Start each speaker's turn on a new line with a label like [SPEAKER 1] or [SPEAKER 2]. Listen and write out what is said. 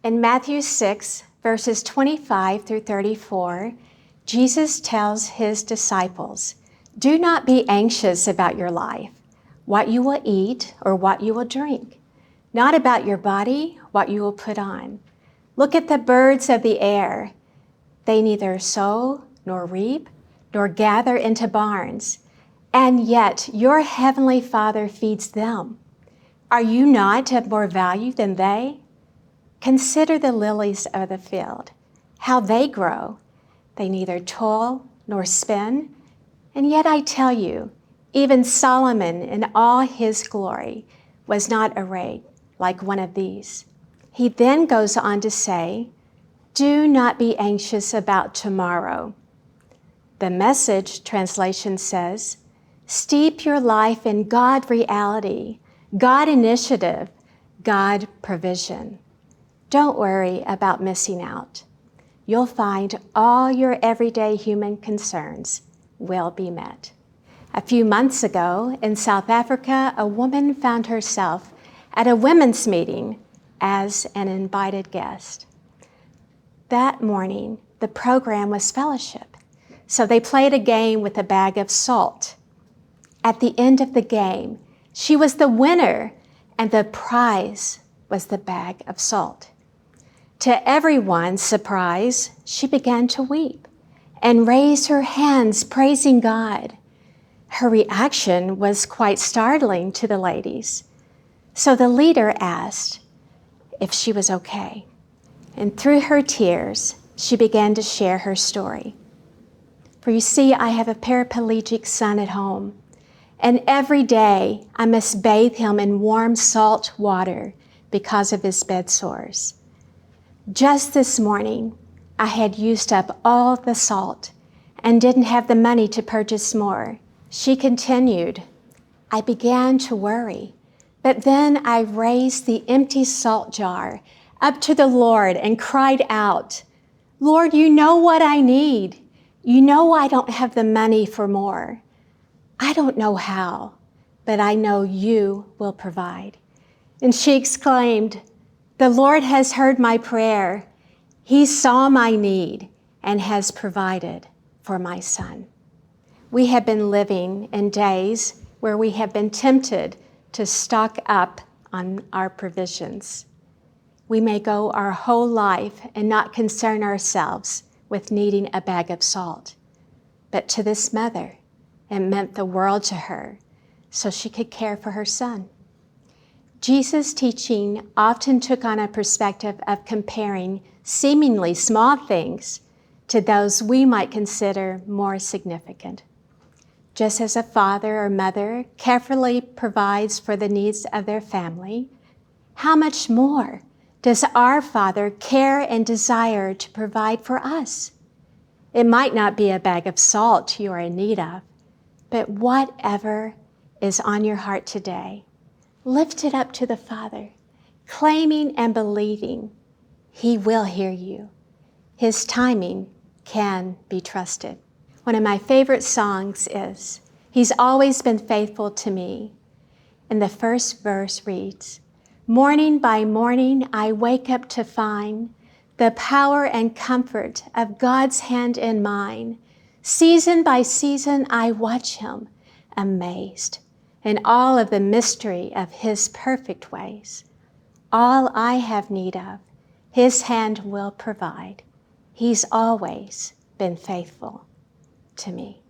[SPEAKER 1] In Matthew 6, verses 25 through 34, Jesus tells his disciples, "Do not be anxious about your life, what you will eat or what you will drink, not about your body, what you will put on. Look at the birds of the air. They neither sow nor reap nor gather into barns, and yet your heavenly Father feeds them. Are you not of more value than they? Consider the lilies of the field, how they grow. They neither toil nor spin. And yet I tell you, even Solomon in all his glory was not arrayed like one of these." He then goes on to say, "Do not be anxious about tomorrow." The Message translation says, "Steep your life in God reality, God initiative, God provision. Don't worry about missing out. You'll find all your everyday human concerns will be met." A few months ago in South Africa, a woman found herself at a women's meeting as an invited guest. That morning, the program was fellowship, so they played a game with a bag of salt. At the end of the game, she was the winner, and the prize was the bag of salt. To everyone's surprise, she began to weep and raised her hands, praising God. Her reaction was quite startling to the ladies. So the leader asked if she was okay. And through her tears, she began to share her story. "For you see, I have a paraplegic son at home, and every day I must bathe him in warm salt water because of his bed sores. Just this morning, I had used up all the salt and didn't have the money to purchase more." She continued, "I began to worry, but then I raised the empty salt jar up to the Lord and cried out, 'Lord, you know what I need. You know I don't have the money for more. I don't know how, but I know you will provide.' And she exclaimed, 'The Lord has heard my prayer. He saw my need and has provided for my son.'" We have been living in days where we have been tempted to stock up on our provisions. We may go our whole life and not concern ourselves with needing a bag of salt. But to this mother, it meant the world to her, so she could care for her son. Jesus' teaching often took on a perspective of comparing seemingly small things to those we might consider more significant. Just as a father or mother carefully provides for the needs of their family, how much more does our Father care and desire to provide for us? It might not be a bag of salt you are in need of, but whatever is on your heart today, lift it up to the Father, claiming and believing He will hear you. His timing can be trusted. One of my favorite songs is, "He's Always Been Faithful to Me." And the first verse reads, "Morning by morning I wake up to find the power and comfort of God's hand in mine. Season by season I watch Him, amazed, in all of the mystery of His perfect ways. All I have need of, His hand will provide. He's always been faithful to me."